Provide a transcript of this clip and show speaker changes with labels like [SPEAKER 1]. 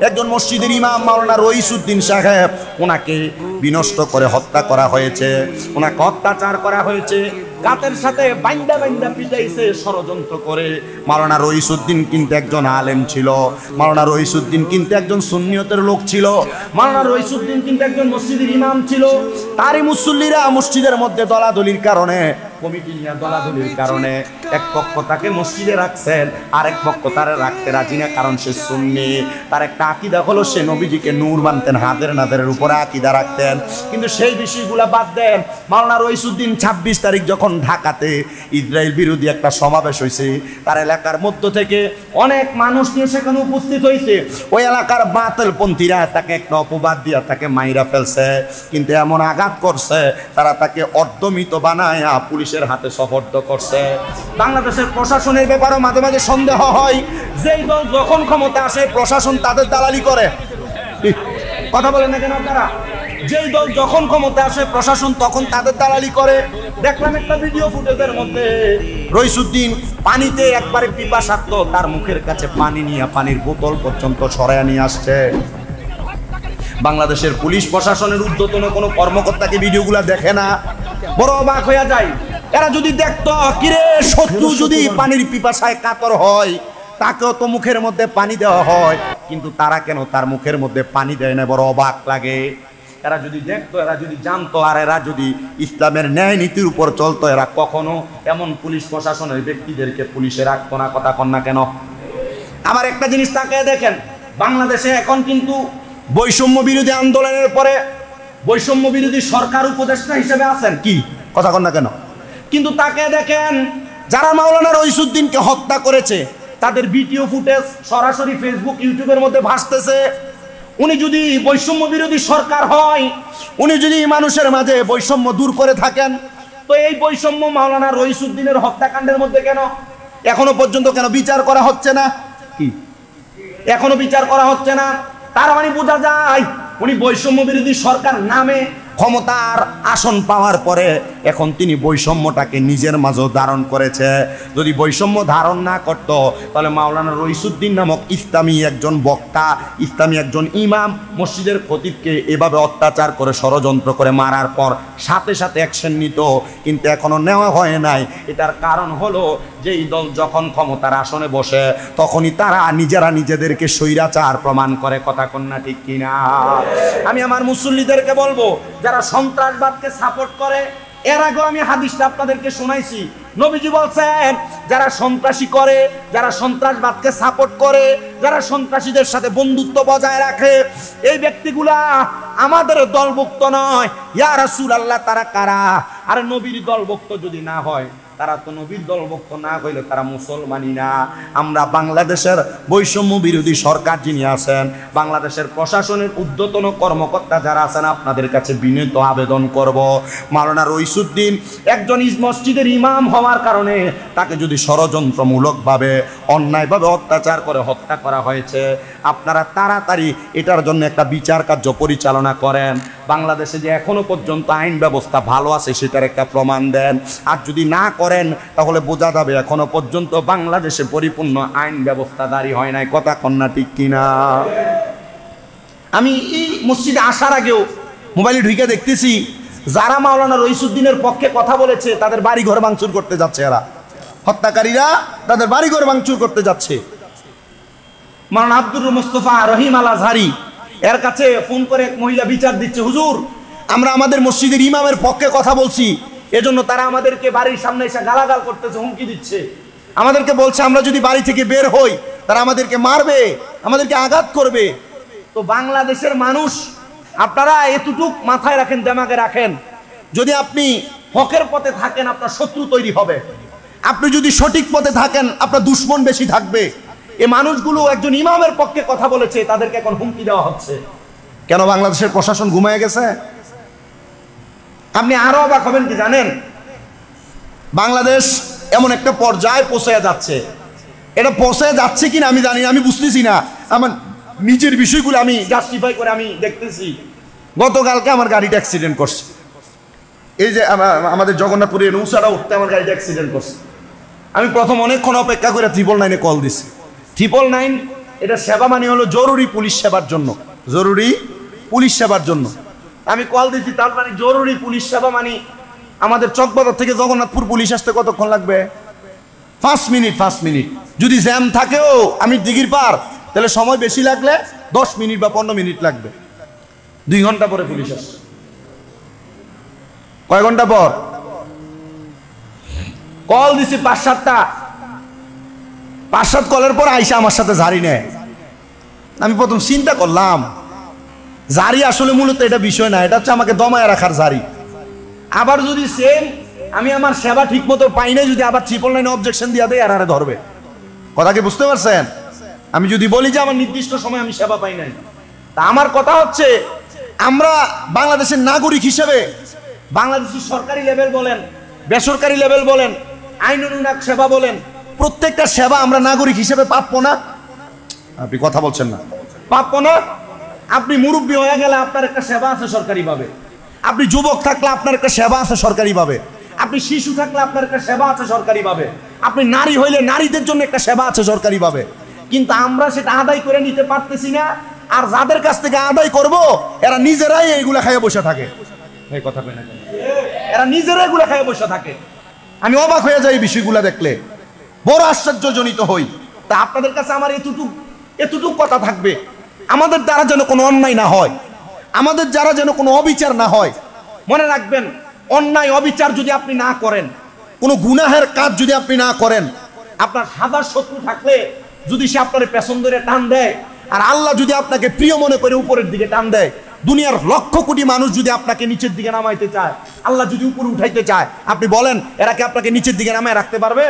[SPEAKER 1] একজন মসজিদের ইমাম মাওলানা রইসুদ্দিন সাহেব, ওনাকে বিনষ্ট করে হত্যা করা হয়েছে, ওনাকে অত্যাচার করা হয়েছে, কাতের সাথে বাইন্দা বাইন্দা পিটাইছে ষড়যন্ত্র করে। মাওলানা রইসুদ্দিন কিন্তু একজন আলেম ছিল, মাওলানা রইসুদ্দিন কিন্তু একজন সুন্নিয়তের লোক ছিল, মাওলানা রইসুদ্দিন কিন্তু একজন মসজিদের ইমাম ছিল। তারই মুসল্লিরা মসজিদের মধ্যে দলাদলির কারণে, কমিটি নিয়ে দলাদলির কারণে এক পক্ষ তাকে মসজিদে রাখছেন, আরেক পক্ষ তারে রাখতে রাজি না, কারণ সে সুন্নি। তার একটা আকীদা হলো সে নবীজিকে নূর মানতেন, হাতের নাদের উপরে আকীদা রাখতেন। কিন্তু সেই বিষয়গুলা বাদ দেন, মাওলানা রইসুদ্দিন 26 তারিখ যখন ঢাকাতে ইসরায়েল বিরোধী একটা সমাবেশ হয়েছে, তার এলাকার মধ্য থেকে অনেক মানুষ নিয়ে সেখানে উপস্থিত হয়েছে। ওই এলাকার বাতিলপন্থীরা তাকে একটা অপবাদ দিয়া তাকে মাইরা ফেলছে, কিন্তু এমন আঘাত করছে তারা তাকে অর্ধমৃত বানায় পুলিশের হাতে সোপর্দ করছে। বাংলাদেশের প্রশাসনের ব্যাপারেও মাঝে মাঝে সন্দেহ হয়, যেই দল যখন ক্ষমতা আসে প্রশাসন তাদের দালালি করে। কথা বলেন না কেন আপনারা? যেই দল যখন ক্ষমতা আসে প্রশাসন তখন তাদের দালালি করে। দেখলাম একটা ভিডিও ফুটেজের মধ্যে রইসুদ্দিন পানিতে একবারে পিপাসার্থ, তার মুখের কাছে পানি নিয়ে পানির বোতল পর্যন্ত সরাইয়া নিয়ে আসছে। বাংলাদেশের পুলিশ প্রশাসনের ঊর্ধ্বতন কোনো কর্মকর্তাকে ভিডিওগুলো দেখে না, বড় অবাক হয়ে যায়। এরা যদি দেখতো কিরে শত্রু যদি পানির পিপাসায় কাতর হয় তাকেও তো মুখের মধ্যে পানি দেওয়া হয়, কিন্তু তারা কেন তার মুখের মধ্যে পানি দেয় না? বড় অবাক লাগে। এরা যদি দেখতো, এরা যদি জানতো, আর এরা যদি ইসলামের ন্যায় নীতির উপর চলতো, এরা কখনো এমন পুলিশ প্রশাসনের ব্যক্তিদেরকে পুলিশে রাখতো না। কথা কন না কেন? আবার একটা জিনিস তাকে দেখেন, বাংলাদেশে এখন কিন্তু বৈষম্য বিরোধী আন্দোলনের পরে বৈষম্য বিরোধী সরকার উপদেষ্টা হিসেবে আছেন কি? কথা কন না কেন? কিন্তু তাকে দেখেন, যারা মাওলানা রইসুদ্দিনকে হত্যা করেছে তাদের ভিডিও ফুটেজ সরাসরি ফেসবুক ইউটিউবের মধ্যে ভাসতেছে। উনি যদি বৈষম্য বিরোধী সরকার হয়, উনি যদি মানুষের মাঝে বৈষম্য দূর করে থাকেন, তো এই বৈষম্য মাওলানা রইসুদ্দিনের হত্যাকাণ্ডের মধ্যে কেন এখনো পর্যন্ত কেন বিচার করা হচ্ছে না? কি এখনো বিচার করা হচ্ছে না? তার মানে বোঝা যায় উনি বৈষম্য বিরোধী সরকার নামে ক্ষমতার আসন পাওয়ার পরে এখন তিনি বৈষম্যটাকে নিজের মাঝে ধারণ করেছে। যদি বৈষম্য ধারণ না করত তাহলে মাওলানা রইসুদ্দিন নামক ইসলামী একজন বক্তা, ইসলামী একজন ইমাম মসজিদের খতিবকে এভাবে অত্যাচার করে ষড়যন্ত্র করে মারার পর সাথে সাথে অ্যাকশন নিত, কিন্তু এখনো নেওয়া হয় নাই। এটার কারণ হলো যে এই দল যখন ক্ষমতার আসনে বসে তখনই তারা নিজেরা নিজেদেরকে স্বৈরাচার প্রমাণ করে। কথা কন্যা ঠিক কিনা? আমি আমার মুসল্লিদেরকে বলবো, যারা সন্ত্রাসবাদকে সাপোর্ট করে, এর আগেও আমি হাদিসটা আপনাদেরকে শোনাইছি। নবীজি বলছেন, যারা সন্ত্রাসী করে, যারা সন্ত্রাসবাদকে সাপোর্ট করে, যারা সন্ত্রাসীদের সাথে বন্ধুত্ব বজায় রাখে, এই ব্যক্তিগুলা আমাদের দলভুক্ত নয়। ইয়া রাসূলুল্লাহ, তারা কারা? আর নবীর দলভুক্ত যদি না হয়, তারা তো নবীর দলভুক্ত না হইলে তারা মুসলমানই না। আমরা বাংলাদেশের বৈষম্য বিরোধী সরকার যিনি আছেন, বাংলাদেশের প্রশাসনের ঊর্ধ্বতন কর্মকর্তা যারা আছেন, আপনাদের কাছে বিনীত আবেদন করব, মাওলানা রইসুদ্দিন একজন মসজিদের ইমাম হওয়ার কারণে তাকে যদি ষড়যন্ত্রমূলকভাবে অন্যায়ভাবে অত্যাচার করে হত্যা করা হয়েছে, আপনারা তাড়াতাড়ি এটার জন্য একটা বিচার কার্য পরিচালনা করেন। বাংলাদেশে যে এখনো পর্যন্ত আইন ব্যবস্থা ভালো আছে সেটার একটা প্রমাণ দেন। আর যদি না করেন তাহলে বোঝা যাবে এখনো পর্যন্ত বাংলাদেশে পরিপূর্ণ আইন ব্যবস্থা জারি হয় নাই। কথা কন্যা ঠিক কিনা? আমি এই মসজিদে আসার আগেও মোবাইলে ঢুকে দেখতেছি, যারা মাওলানা রইসুদ্দিনের পক্ষে কথা বলেছে তাদের বাড়ি ঘর ভাঙচুর করতে যাচ্ছে। এরা হত্যাকারীরা তাদের বাড়ি ঘর ভাঙচুর করতে যাচ্ছে। মাওলানা আব্দুর মুস্তফা রহিম আল আজহারি এর কাছে ফোন করে এক মহিলা বিচার দিচ্ছে, হুজুর আমরা আমাদের মসজিদের ইমামের পক্ষে কথা বলছি, এজন্য তারা আমাদেরকে বাড়ির সামনে এসে গালাগাল করতেছে, হুমকি দিচ্ছে, আমাদেরকে বলছে আমরা যদি বাড়ি থেকে বের হই তারা আমাদেরকে মারবে, আমাদেরকে আঘাত করবে। তো বাংলাদেশের মানুষ, আপনারা এতটুক মাথায় রাখেন, দিমাগে রাখেন, যদি আপনি হকের পথে থাকেন আপনার শত্রু তৈরি হবে, আপনি যদি সঠিক পথে থাকেন আপনার দুশ্মন বেশি থাকবে। এই মানুষগুলো একজন ইমামের পক্ষে কথা বলেছে, তাদেরকে এখন হুমকি দেওয়া হচ্ছে। কেন? বাংলাদেশের প্রশাসন ঘুমিয়ে গেছে? আপনি আরো অবাক হবেন কি জানেন, বাংলাদেশ এমন একটা পর্যায়ে পৌঁছে যাচ্ছে, এটা পৌঁছে যাচ্ছে কিনা আমি জানি না, আমি বুঝতেছি না। আমার নিজের বিষয়গুলো আমি জাস্টিফাই করে আমি দেখতেছি। গতকালকে আমার গাড়িটা অ্যাক্সিডেন্ট করছে, এই যে আমাদের জগন্নাথপুরে নৌসারা উঠতে আমার গাড়িটা অ্যাক্সিডেন্ট করছে। আমি প্রথম অনেকক্ষণ অপেক্ষা করে 999-এ কল দিছি। 999 এটা সেবা মানে হলো জরুরি পুলিশ সেবার জন্য, জরুরি পুলিশ সেবার জন্য। আমি কল দিচ্ছি, তার মানে জরুরি পুলিশ সেবা মানে আমাদের চকবাজার থেকে জগন্নাথপুর পুলিশ আসতে কতক্ষণ লাগবে? 5 মিনিট। 5 মিনিট। যদি জ্যাম থাকেও আমি দিঘির পার, তাহলে সময় বেশি লাগলে 10 মিনিট বা 15 মিনিট লাগবে। 2 ঘন্টা পরে পুলিশ আসছে। কয় ঘন্টা পর? কল দিছি 5-7টা, 5-7 কলের পর আইসা আমার সাথে ঝাড়ি নেয়। আমি প্রথম চিন্তা করলাম, ঝাড়ি আসলে মূলত এটা বিষয় না, এটা হচ্ছে আমাকে দমায় রাখার ঝাড়ি। আবার যদি সেম আমি আমার সেবা ঠিক মতো পাই নাই, যদি আবার 999 অবজেকশন দিয়া দেয়, আর ধরবে। কথা কি বুঝতে পারছেন? আমি যদি বলি যে আমার নির্দিষ্ট সময় আমি সেবা পাই নাই, তা আমার কথা হচ্ছে আমরা বাংলাদেশের নাগরিক হিসেবে, বাংলাদেশের সরকারি লেভেল বলেন, বেসরকারি লেভেল বলেন, আইন অনুনায়ক সেবা বলেন, প্রত্যেকটা সেবা আমরা নাগরিক হিসেবে প্রাপ্য না? আপনি কথা বলছেন না, প্রাপ্য না? আপনি মুরব্বী হয়ে গেলে আপনার একটা সেবা আছে সরকারিভাবে, আপনি যুবক থাকলে আপনার একটা সেবা আছে সরকারিভাবে, আপনি শিশু থাকলে আপনার একটা সেবা আছে সরকারিভাবে, আপনি নারী হইলে নারীদের জন্য একটা সেবা আছে সরকারিভাবে। কিন্তু আমরা সেটা আদায় করে নিতে পারতেছি না, আর যাদের কাছ থেকে আদায় করব এরা নিজেরাই এইগুলা খাইয়ে বসে থাকে। এই কথা কই না কেন? এরা নিজেরাই এগুলা খাইয়ে বসে থাকে। আমি অবাক হয়ে যাই এই বিষয়গুলো দেখলে, বড় আশ্চর্যজনিত হই। তা আপনাদের কাছে আমার এতটুক কথা থাকবে, আমাদের দ্বারা যেন কোনো অন্যায় না হয়, আমাদের দ্বারা যেন কোনো অবিচার না হয়। মনে রাখবেন, অন্যায় অবিচার যদি আপনি না করেন, কোনো গুনাহের কাজ যদি আপনি না করেন, আপনার হাজার শত্রু থাকলে যদি সে আপনার পেছন ধরে টান দেয়, আর আল্লাহ যদি আপনাকে প্রিয় মনে করে উপরের দিকে টান দেয়, দুনিয়ার লক্ষ কোটি মানুষ যদি আপনাকে নিচের দিকে নামাইতে চায়, আল্লাহ যদি উপরে উঠাইতে চায়, আপনি বলেন এরা কি আপনাকে নিচের দিকে নামায় রাখতে পারবে?